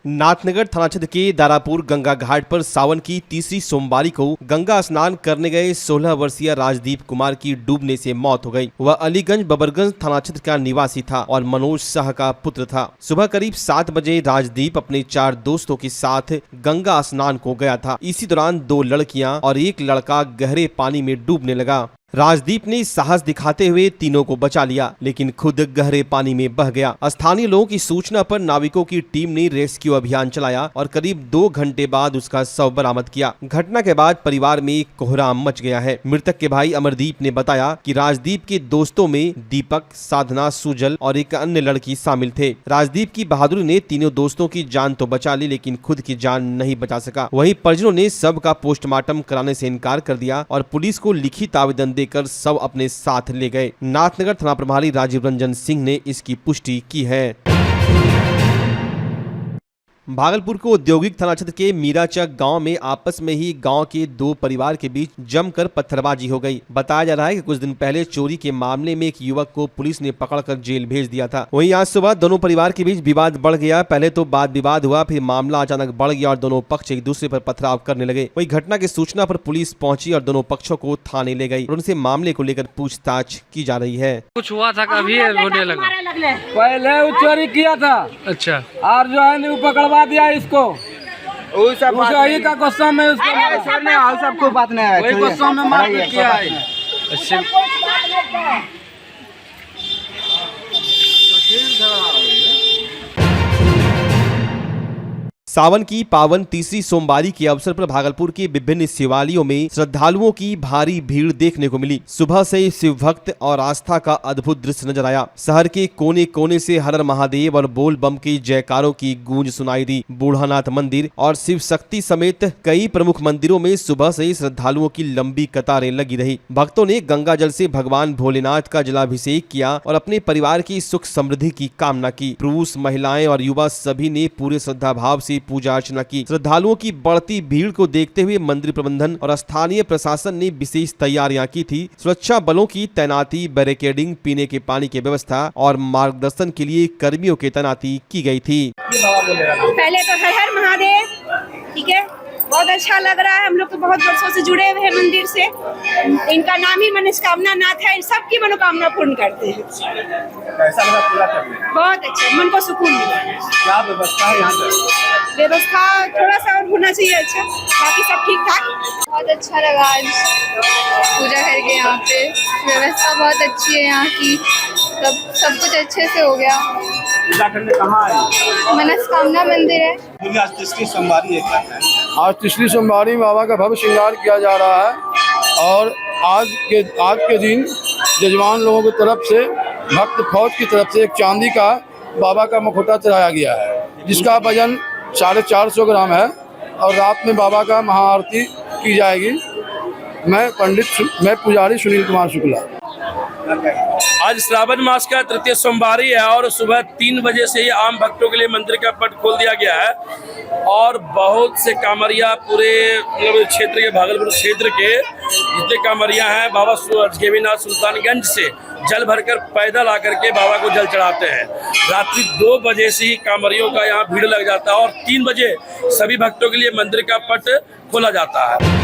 नाथनगर थाना क्षेत्र के दारापुर गंगा घाट पर सावन की तीसरी सोमवारी को गंगा स्नान करने गए 16 वर्षीय राजदीप कुमार की डूबने से मौत हो गई। वह अलीगंज बबरगंज थाना क्षेत्र का निवासी था और मनोज शाह का पुत्र था। सुबह करीब 7 बजे राजदीप अपने 4 दोस्तों के साथ गंगा स्नान को गया था। इसी दौरान 2 लड़कियां और एक लड़का गहरे पानी में डूबने लगा। राजदीप ने साहस दिखाते हुए तीनों को बचा लिया, लेकिन खुद गहरे पानी में बह गया। स्थानीय लोगों की सूचना पर नाविकों की टीम ने रेस्क्यू अभियान चलाया और करीब 2 घंटे बाद उसका शव बरामद किया। घटना के बाद परिवार में कोहराम मच गया है। मृतक के भाई अमरदीप ने बताया कि राजदीप के दोस्तों में दीपक, साधना, सुजल और एक अन्य लड़की शामिल थे। राजदीप की बहादुरी ने तीनों दोस्तों की जान तो बचा ली, लेकिन खुद की जान नहीं बचा सका। वहीं परिजनों ने शव का पोस्टमार्टम कराने से इनकार कर दिया और पुलिस को लिखित आवेदन देकर शव अपने साथ ले गए। नाथनगर थाना प्रभारी राजीव रंजन सिंह ने इसकी पुष्टि की है। भागलपुर को औद्योगिक थाना क्षेत्र के मीराचक गांव में आपस में ही गांव के 2 परिवार के बीच जमकर पत्थरबाजी हो गई। बताया जा रहा है कि कुछ दिन पहले चोरी के मामले में एक युवक को पुलिस ने पकड़कर जेल भेज दिया था। वहीं आज सुबह दोनों परिवार के बीच विवाद बढ़ गया। पहले तो वाद विवाद हुआ, फिर मामला अचानक बढ़ गया और दोनों पक्ष एक दूसरे पर पथराव करने लगे। वहीं घटना की सूचना पर पुलिस पहुंची और दोनों पक्षों को थाने ले गई और उनसे मामले को लेकर पूछताछ की जा रही है। कुछ हुआ था कभी होने लगा? पहले वो चोरी किया था। अच्छा। और जो है वो पकड़वा दिया इसको। वही का गुस्सा में उसको सबको बात नहीं है, वही गुस्सा में मारपीट किया है। अच्छा। सावन की पावन तीसरी सोमवारी के अवसर पर भागलपुर के विभिन्न शिवालयों में श्रद्धालुओं की भारी भीड़ देखने को मिली। सुबह से शिव भक्त और आस्था का अद्भुत दृश्य नजर आया। शहर के कोने कोने से हर हर महादेव और बोल बम की जयकारों की गूंज सुनाई दी। बूढ़ानाथ मंदिर और शिव शक्ति समेत कई प्रमुख मंदिरों में सुबह से ही श्रद्धालुओं की लंबी कतारें लगी रही। भक्तों ने गंगा जल से भगवान भोलेनाथ का जलाभिषेक किया और अपने परिवार की सुख समृद्धि की कामना की। पुरुष, महिलाएं और युवा सभी ने पूरे श्रद्धा भाव से पूजा अर्चना की। श्रद्धालुओं की बढ़ती भीड़ को देखते हुए मंदिर प्रबंधन और स्थानीय प्रशासन ने विशेष तैयारियां की थी। सुरक्षा बलों की तैनाती, बैरिकेडिंग, पीने के पानी की व्यवस्था और मार्गदर्शन के लिए कर्मियों की तैनाती की गई थी। पहले तो हर हर महादेव, ठीक है, बहुत अच्छा लग रहा है। हम लोग तो बहुत वर्षों से जुड़े हुए हैं मंदिर से। इनका नाम ही मनस्कामना नाथ है, सबकी मनोकामना पूर्ण करते हैं। कैसा लगा पूरा करने? बहुत अच्छा, मन को सुकून मिला। क्या व्यवस्था है यहाँ पर? व्यवस्था थोड़ा सा और होना चाहिए अच्छा, बाकी सब ठीक ठाक। बहुत अच्छा लगा आज पूजा करके। यहाँ पे व्यवस्था बहुत अच्छी है यहाँ की, सब कुछ अच्छे से हो गया। पूजा करने कहाँ आए? मनस्कामना मंदिर है। आज तीसरी सोमवारी है, क्या है? आज तीसरी सोमवारी में बाबा का भव्य श्रृंगार किया जा रहा है और आज के दिन जजमान लोगों की तरफ से, भक्त फौज की तरफ से एक चांदी का बाबा का मुखौटा चढ़ाया गया है, जिसका वजन 450 ग्राम है और रात में बाबा का महाआरती की जाएगी। मैं पुजारी सुनील कुमार शुक्ला। आज श्रावण मास का तृतीय सोमवारी है और सुबह 3 बजे से ही आम भक्तों के लिए मंदिर का पट खोल दिया गया है और बहुत से कांवरिया पूरे क्षेत्र के, भागलपुर क्षेत्र के जितने कांवरिया हैं, बाबा गेवीनाथ सुल्तानगंज से जल भरकर पैदल आकर के बाबा को जल चढ़ाते हैं। रात्रि 2 बजे से ही कांवरियों का यहाँ भीड़ लग जाता है और 3 बजे सभी भक्तों के लिए मंदिर का पट खोला जाता है।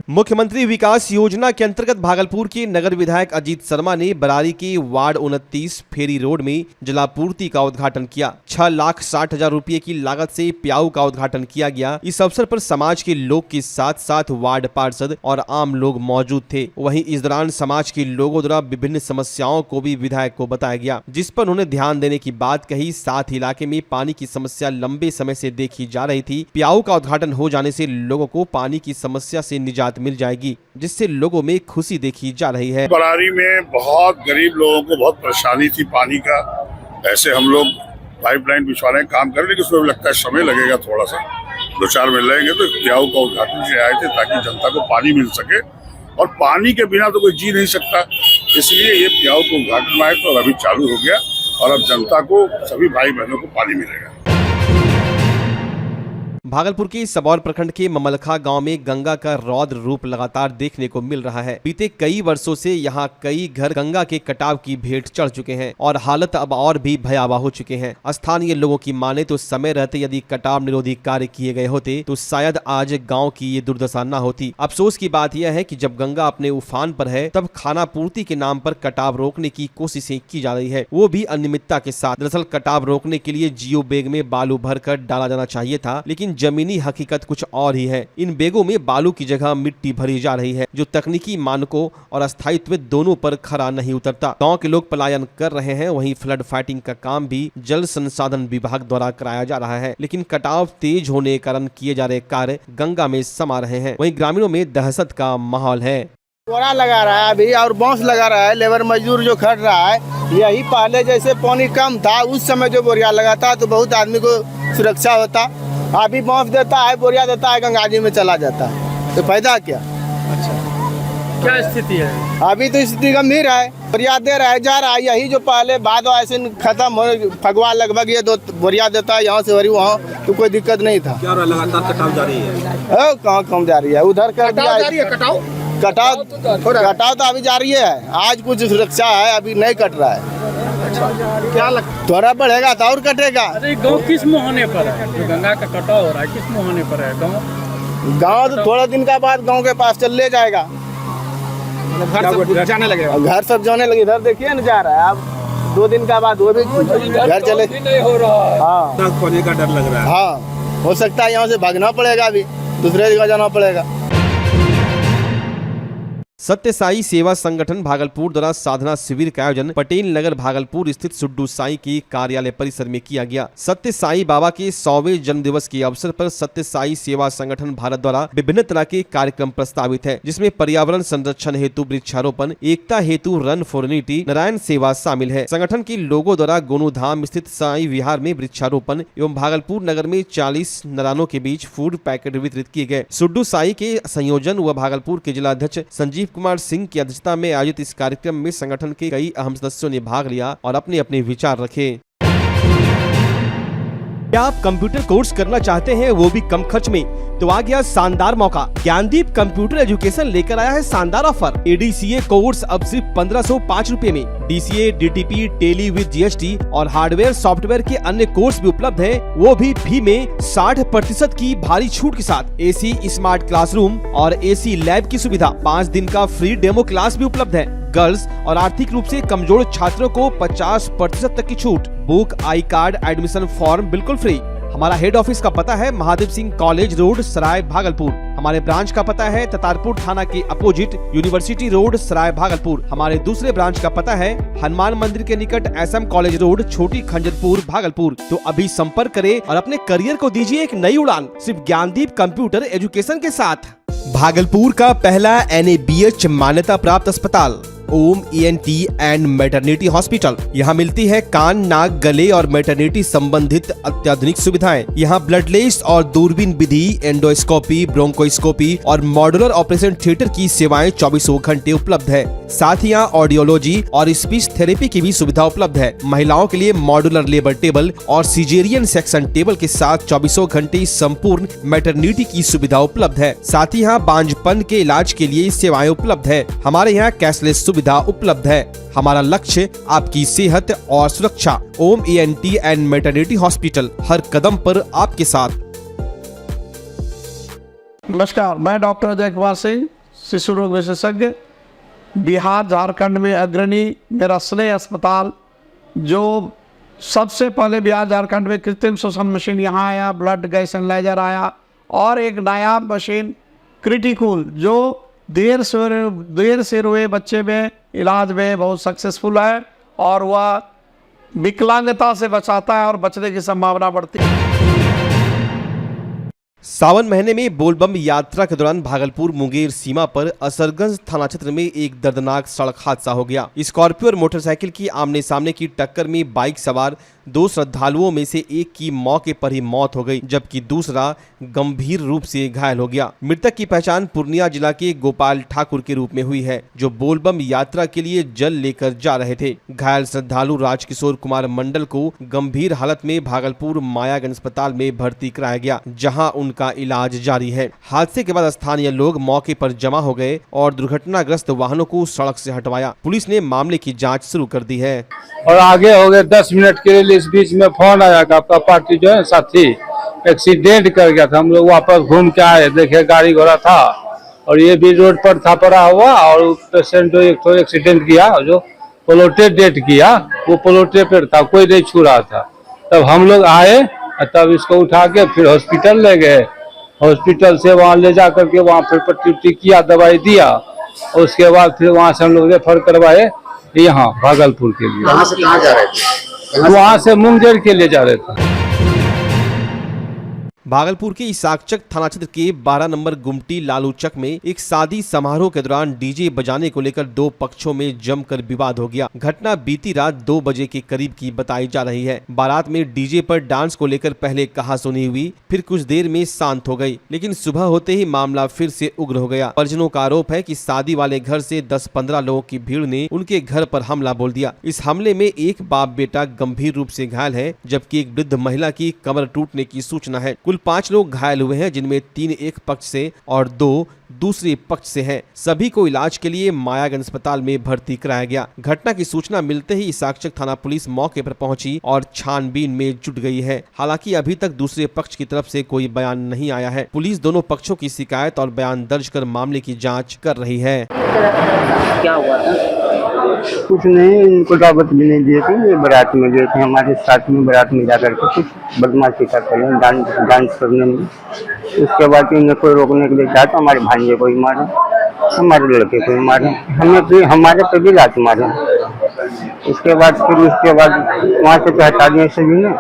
मुख्यमंत्री विकास योजना के अंतर्गत भागलपुर के नगर विधायक अजीत शर्मा ने बरारी के वार्ड 29 फेरी रोड में जलापूर्ति का उद्घाटन किया। 6,60,000 रुपये की लागत से प्याऊ का उद्घाटन किया गया। इस अवसर पर समाज के लोग के साथ साथ वार्ड पार्षद और आम लोग मौजूद थे। वहीं इस दौरान समाज के लोगों द्वारा विभिन्न समस्याओं को भी विधायक को बताया गया, जिस पर उन्होंने ध्यान देने की बात कही। साथ ही इलाके में पानी की समस्या लंबे समय से देखी जा रही थी। प्याऊ का उद्घाटन हो जाने से लोगों को पानी की समस्या से निजात मिल जाएगी, जिससे लोगों में खुशी देखी जा रही है। बरारी में बहुत गरीब लोगों को बहुत परेशानी थी पानी का। ऐसे हम लोग पाइपलाइन बिछवा रहे हैं, काम कर रहे हैं, लेकिन उसमें लगता है समय लगेगा थोड़ा सा, 2-4 महीने लगेंगे। तो प्याऊ का उद्घाटन से आए थे ताकि जनता को पानी मिल सके और पानी के बिना तो कोई जी नहीं सकता, इसलिए ये प्याऊ का उद्घाटन आए तो अभी चालू हो गया और अब जनता को, सभी भाई बहनों को पानी मिलेगा। भागलपुर के सबौर प्रखंड के ममलखा गांव में गंगा का रौद्र रूप लगातार देखने को मिल रहा है। बीते कई वर्षों से यहां कई घर गंगा के कटाव की भेंट चढ़ चुके हैं और हालत अब और भी भयावह हो चुके हैं। स्थानीय लोगों की माने तो समय रहते यदि कटाव निरोधी कार्य किए गए होते तो शायद आज गाँव की ये दुर्दशा न होती। अफसोस की बात यह है कि जब गंगा अपने उफान पर है तब खाना पूर्ति के नाम पर कटाव रोकने की कोशिशें की जा रही है, वो भी अनियमितता के साथ। दरअसल कटाव रोकने के लिए जियो बैग में बालू भरकर डाला जाना चाहिए था, लेकिन जमीनी हकीकत कुछ और ही है। इन बैगों में बालू की जगह मिट्टी भरी जा रही है, जो तकनीकी मानकों और स्थायित्व दोनों पर खरा नहीं उतरता। गांव के लोग पलायन कर रहे हैं, वहीं फ्लड फाइटिंग का काम भी जल संसाधन विभाग द्वारा कराया जा रहा है, लेकिन कटाव तेज होने के कारण किए जा रहे कार्य गंगा में समा रहे हैं। वहीं ग्रामीणों में दहशत का माहौल है। बोरा लगा रहा है अभी और बांस लगा रहा है, लेबर मजदूर जो खड़ रहा है। यही पहले जैसे पानी कम था उस समय जो बोरिया लगाता तो बहुत आदमी को सुरक्षा होता। अभी बांस देता है, बोरिया देता है, गंगा जी में चला जाता है, तो फायदा क्या? अच्छा, क्या स्थिति है अभी? तो स्थिति गंभीर है। बोरिया दे रहा है, जा रहा है। यही जो पहले बाद ऐसे खत्म हो फगवा लगभग ये 2 बोरिया देता है यहाँ से वरी वहाँ, तो कोई दिक्कत नहीं था। क्या लगातार कटाव जारी है? कहाँ कम जा रही है, उधर कर दिया। कटाव तो अभी जारी है, आज कुछ सुरक्षा है, अभी नहीं कट रहा है। अच्छा, क्या लगता थोड़ा बढ़ेगा तो और कटेगा। अरे गाँव किस मुहाने पर है जो गंगा का कटाव हो रहा है? किस मुहाने पर है गाँव तो थोड़ा दिन का बाद गाँव के पास चल ले जाएगा, घर सब जाने लगेगा। घर सब जाने लगे। इधर देखिए न जा रहा है, अब 2 दिन का बाद वो भी घर चले नहीं हो रहा है। हाँ, खोने का डर लग रहा है। हाँ, हो सकता है यहाँ से भागना पड़ेगा, अभी दूसरे जगह जाना पड़ेगा। सत्य साई सेवा संगठन भागलपुर द्वारा साधना शिविर का आयोजन पटेल नगर भागलपुर स्थित सुड्डू साई के कार्यालय परिसर में किया गया। सत्य साई बाबा के 100वें जन्म दिवस के अवसर पर सत्य साई सेवा संगठन भारत द्वारा विभिन्न तरह के कार्यक्रम प्रस्तावित है, जिसमें पर्यावरण संरक्षण हेतु वृक्षारोपण, एकता हेतु रन फॉर यूनिटी, नारायण सेवा शामिल है। संगठन के लोगों द्वारा गोनूधाम स्थित साई विहार में वृक्षारोपण एवं भागलपुर नगर में 40 नरानों के बीच फूड पैकेट वितरित किए गए। सुड्डू साई के संयोजन व भागलपुर के जिलाध्यक्ष संजीव कुमार सिंह की अध्यक्षता में आयोजित इस कार्यक्रम में संगठन के कई अहम सदस्यों ने भाग लिया और अपने अपने विचार रखे। क्या आप कंप्यूटर कोर्स करना चाहते हैं, वो भी कम खर्च में? तो आ गया शानदार मौका। ज्ञानदीप कंप्यूटर एजुकेशन लेकर आया है शानदार ऑफर। ADCA कोर्स अब सिर्फ 1505 रुपए में। DCA, DTP, Tally with GST और हार्डवेयर सॉफ्टवेयर के अन्य कोर्स भी उपलब्ध है, वो भी फी में 60% की भारी छूट के साथ। AC स्मार्ट क्लासरूम और AC लैब की सुविधा, 5 दिन का फ्री डेमो क्लास भी उपलब्ध है। गर्ल्स और आर्थिक रूप से कमजोर छात्रों को 50% तक की छूट। Book, I card, admission form बिल्कुल फ्री। हमारा हेड ऑफिस का पता है महादेव सिंह कॉलेज रोड, सराय भागलपुर। हमारे ब्रांच का पता है ततारपुर थाना के अपोजिट यूनिवर्सिटी रोड, सराय भागलपुर। हमारे दूसरे ब्रांच का पता है हनुमान मंदिर के निकट SM कॉलेज रोड, छोटी खंजरपुर, भागलपुर। तो अभी संपर्क करें और अपने करियर को दीजिए एक नई उड़ान, सिर्फ ज्ञानदीप कंप्यूटर एजुकेशन के साथ। भागलपुर का पहला NABH मान्यता प्राप्त अस्पताल ओम ENT एंड मैटरनिटी हॉस्पिटल। यहाँ मिलती है कान, नाक, गले और मैटरनिटी संबंधित अत्याधुनिक सुविधाएं। यहाँ ब्लडलेस और दूरबीन विधि, एंडोस्कोपी, ब्रोंकोस्कोपी और मॉड्यूलर ऑपरेशन थिएटर की सेवाएं 24 घंटे उपलब्ध है। साथ ही यहाँ ऑडियोलॉजी और स्पीच थेरेपी की भी सुविधा उपलब्ध है। महिलाओं के लिए मॉड्यूलर लेबर टेबल और सिजेरियन सेक्शन टेबल के साथ 24 घंटे संपूर्ण मैटरनिटी की सुविधा उपलब्ध है। साथ ही यहाँ बांझपन के इलाज के लिए सेवाएं उपलब्ध है। हमारे यहाँ कैशलेस सुविधा उपलब्ध है। हमारा लक्ष्य आपकी सेहत और सुरक्षा। ओम ENT एंड मैटरनिटी हॉस्पिटल, हर कदम पर आपके साथ। नमस्कार, मैं डॉक्टर अजय कुमार सिंह, शिशु रोग विशेषज्ञ, बिहार झारखंड में अग्रणी मेरा स्नेह अस्पताल, जो सबसे पहले बिहार झारखंड में कृत्रिम श्वसन मशीन यहाँ आया, ब्लड गैस एनालाइजर आया, और एक नायाब मशीन क्रिटिकूल जो देर से रोए बच्चे में इलाज में बहुत सक्सेसफुल है, और वह विकलांगता से बचाता है और बचने की संभावना बढ़ती है। सावन महीने में बोलबम यात्रा के दौरान भागलपुर मुंगेर सीमा पर असरगंज थाना क्षेत्र में एक दर्दनाक सड़क हादसा हो गया। स्कॉर्पियो और मोटरसाइकिल की आमने सामने की टक्कर में बाइक सवार दो श्रद्धालुओं में से एक की मौके पर ही मौत हो गई, जबकि दूसरा गंभीर रूप से घायल हो गया। मृतक की पहचान पूर्णिया जिला के गोपाल ठाकुर के रूप में हुई है, जो बोलबम यात्रा के लिए जल लेकर जा रहे थे। घायल श्रद्धालु राजकिशोर कुमार मंडल को गंभीर हालत में भागलपुर मायागंज अस्पताल में भर्ती कराया गया, जहां उनका इलाज जारी है। हादसे के बाद स्थानीय लोग मौके पर जमा हो गए और दुर्घटनाग्रस्त वाहनों को सड़क से हटवाया। पुलिस ने मामले की जांच शुरू कर दी है। और आगे हो गए 10 मिनट के लिए, इस बीच में फोन आया कि आपका पार्टी जो है साथी एक्सीडेंट कर गया था। हम लोग वापस घूम के आए, देखे गाड़ी घोड़ा था और ये भी रोड पर था पड़ा हुआ, और पेशेंट जो एक एक्सीडेंट किया जो पोलोटे डेट किया, वो पोलोटे पर था, कोई नहीं छू रहा था। तब हम लोग आए, तब इसको उठा के फिर हॉस्पिटल ले गए। हॉस्पिटल से वहाँ ले जा करके वहाँ फिर पट्टी उट्टी किया, दवाई दिया, और उसके बाद फिर वहाँ से हम लोग रेफर करवाए यहाँ भागलपुर के लिए। कहाँ से कहाँ जा रहे थे? वहाँ से मुंगेर के लिए जा रहे थे। भागलपुर के इसाकचक थाना क्षेत्र के 12 नंबर गुमटी लालूचक में एक शादी समारोह के दौरान डीजे बजाने को लेकर दो पक्षों में जमकर विवाद हो गया। घटना बीती रात 2 बजे के करीब की बताई जा रही है। बारात में डीजे पर डांस को लेकर पहले कहासुनी हुई, फिर कुछ देर में शांत हो गई, लेकिन सुबह होते ही मामला फिर से उग्र हो गया। परिजनों का आरोप है कि शादी वाले घर से 10-15 लोगों की भीड़ ने उनके घर पर हमला बोल दिया। इस हमले में एक बाप बेटा गंभीर रूप से घायल है, जबकि एक वृद्ध महिला की कमर टूटने की सूचना है। कुल 5 लोग घायल हुए हैं, जिनमें 3 एक पक्ष से और 2 दूसरे पक्ष से हैं। सभी को इलाज के लिए मायागंज अस्पताल में भर्ती कराया गया। घटना की सूचना मिलते ही इसाकचक थाना पुलिस मौके पर पहुंची और छानबीन में जुट गई है। हालांकि अभी तक दूसरे पक्ष की तरफ से कोई बयान नहीं आया है। पुलिस दोनों पक्षों की शिकायत और बयान दर्ज कर मामले की जाँच कर रही है। क्या हुआ था? कुछ नहीं, इनको दावत भी नहीं दिए थे। ये बारात में गए थे, हमारे साथ में बारात में जाकर के कुछ बदमाशी करते हैं डांस करने में। उसके बाद इन्हें कोई रोकने के लिए चाहा तो हमारे भांजे को ही मारे, हमारे लड़के को ही मारे, हमें भी हमारे पे भी लात मारे। उसके बाद वहाँ से तो हटा दिए सभी ने।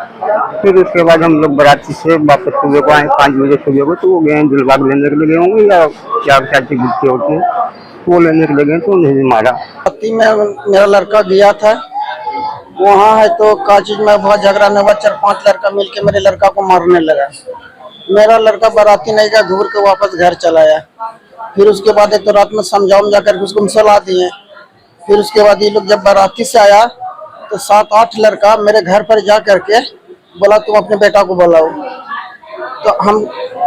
फिर उसके बाद हम लोग बारात से वापस सुबह को आए, 5 बजे सुबह को, तो वो गए दिलबाग लेने के लिए गए होंगे या क्या चाची गिरती होती है, वो लेने के लिए गए तो उन्हें भी मारा। मेरा लड़का गया था वहाँ है तो का चीज में बहुत झगड़ा न हुआ, 4-5 लड़का मिलके मेरे लड़का को मारने लगा। मेरा लड़का बाराती नहीं गया, घूर के वापस घर चला आया। फिर उसके बाद एक तो रात में समझाओ जाकर उसको सलाह दिए। फिर उसके बाद ये लोग जब बाराती से आया तो 7-8 लड़का मेरे घर पर जा करके बोला तुम अपने बेटा को बुलाओ। तो हम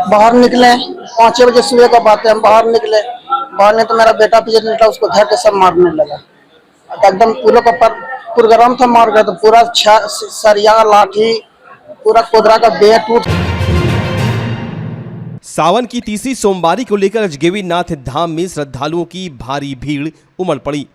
बाहर निकले, 5 बजे सुबह का बात है, हम बाहर निकले। बाहर ने तो मेरा बेटा पीछे निकला, उसको धर के सब मारने लगा। एकदम पूरा का प्रोग्राम था मार गया, तो पूरा सरिया लाठी पूरा कोदरा का बेह टूट। सावन की तीसरी सोमवारी को लेकर अजगैवी नाथ धाम में श्रद्धालुओं की भारी भीड़ उमड़ पड़ी।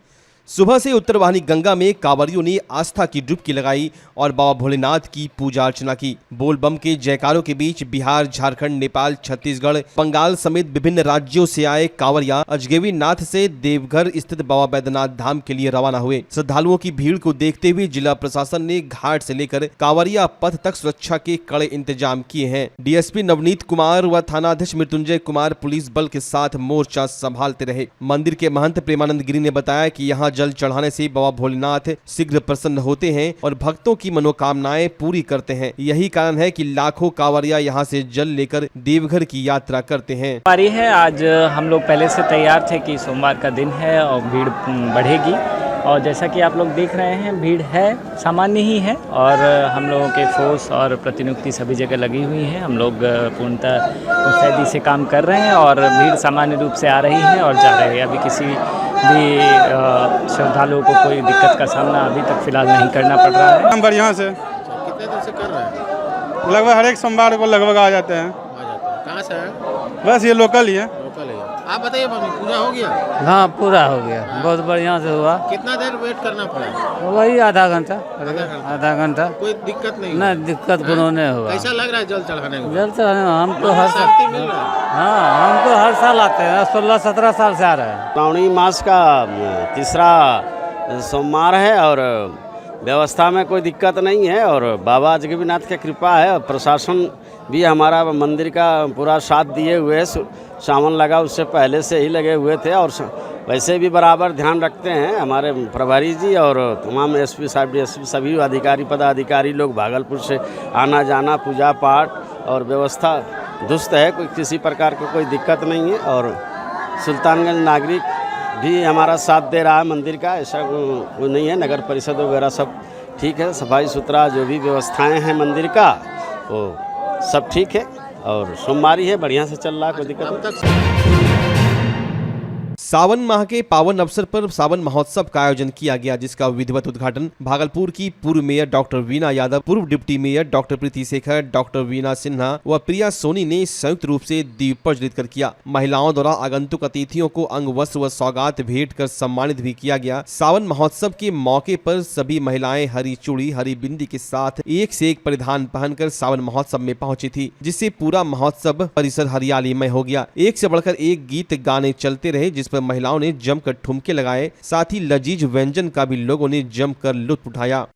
सुबह से उत्तर वाहिनी गंगा में कांवरियों ने आस्था की डुबकी लगाई और बाबा भोलेनाथ की पूजा अर्चना की। बोलबम के जयकारों के बीच बिहार, झारखंड, नेपाल, छत्तीसगढ़, बंगाल समेत विभिन्न राज्यों से आए कांवरिया अजगैवी नाथ से देवघर स्थित बाबा बैद्यनाथ धाम के लिए रवाना हुए। श्रद्धालुओं की भीड़ को देखते हुए जिला प्रशासन ने घाट से लेकर कांवरिया पथ तक सुरक्षा के कड़े इंतजाम किए हैं। डीएसपी नवनीत कुमार व थानाध्यक्ष मृत्युंजय कुमार पुलिस बल के साथ मोर्चा संभालते रहे। मंदिर के महंत प्रेमानंद गिरी ने बताया कि यहाँ जल चढ़ाने से बाबा भोलेनाथ शीघ्र प्रसन्न होते हैं और भक्तों की मनोकामनाएं पूरी करते हैं। यही कारण है कि लाखों कांवरिया यहां से जल लेकर देवघर की यात्रा करते हैं। है आज हम लोग पहले से तैयार थे कि सोमवार का दिन है और भीड़ बढ़ेगी, और जैसा कि आप लोग देख रहे हैं भीड़ है, सामान्य ही है, और हम लोगों के फोर्स और प्रतिनियुक्ति सभी जगह लगी हुई है। हम लोग पूर्णतः मुस्तैदी से काम कर रहे हैं और भीड़ सामान्य रूप से आ रही है और जा रही है। अभी किसी भी श्रद्धालुओं को कोई दिक्कत का सामना अभी तक फिलहाल नहीं करना पड़ रहा है। हम बढ़िया से कितने दिन से कर रहे हैं? लगभग हर एक सोमवार को लगभग आ जाते हैं। कहाँ से है? बस ये लोकल ही है। आप बताइए मम्मी, पूरा हो गया? हाँ, पूरा हो गया, बहुत बढ़िया से हुआ। कितना देर वेट करना पड़ा? वही आधा घंटा। कोई दिक्कत नहीं? नहीं, दिक्कत कोनो नहीं हुआ। कैसा लग रहा है जल चढ़ाने को? जल चढ़ाने हम तो हर शांति मिल रहा है? हाँ, हम तो हर साल आते हैं, 16-17 साल से आ रहे हैं। श्रावणी मास का तीसरा सोमवार है और व्यवस्था में कोई दिक्कत नहीं है और बाबा जगन्नाथ की कृपा है और प्रशासन भी हमारा मंदिर का पूरा साथ दिए हुए है। सावन लगा उससे पहले से ही लगे हुए थे और वैसे भी बराबर ध्यान रखते हैं हमारे प्रभारी जी और तमाम एसपी साहब डीएसपी सभी अधिकारी पदाधिकारी लोग भागलपुर से आना जाना पूजा पाठ और व्यवस्था दुरुस्त है, कोई किसी प्रकार की कोई दिक्कत नहीं है। और सुल्तानगंज नागरिक भी हमारा साथ दे रहा है मंदिर का, ऐसा कोई नहीं है। नगर परिषद वगैरह सब ठीक है, सफाई सुथरा जो भी व्यवस्थाएं हैं मंदिर का वो सब ठीक है और सोमवारी है बढ़िया से चल रहा है, कोई दिक्कत नहीं। सावन माह के पावन अवसर पर सावन महोत्सव का आयोजन किया गया, जिसका विधिवत उद्घाटन भागलपुर की पूर्व मेयर डॉक्टर वीना यादव, पूर्व डिप्टी मेयर डॉक्टर प्रीति शेखर, डॉक्टर वीना सिन्हा व प्रिया सोनी ने संयुक्त रूप से दीप प्रज्वलित कर किया। महिलाओं द्वारा आगंतुक अतिथियों को अंग वस्त्र व सौगात भेंट कर सम्मानित भी किया गया। सावन महोत्सव के मौके पर सभी महिलाएं हरी चूड़ी हरी बिंदी के साथ एक से एक परिधान पहनकर सावन महोत्सव में पहुंची थी, जिससे पूरा महोत्सव परिसर हरियालीमय हो गया। एक से बढ़कर एक गीत गाने चलते रहे, जिस पर महिलाओं ने जमकर ठुमके लगाए। साथ ही लजीज व्यंजन का भी लोगों ने जमकर लुत्फ उठाया।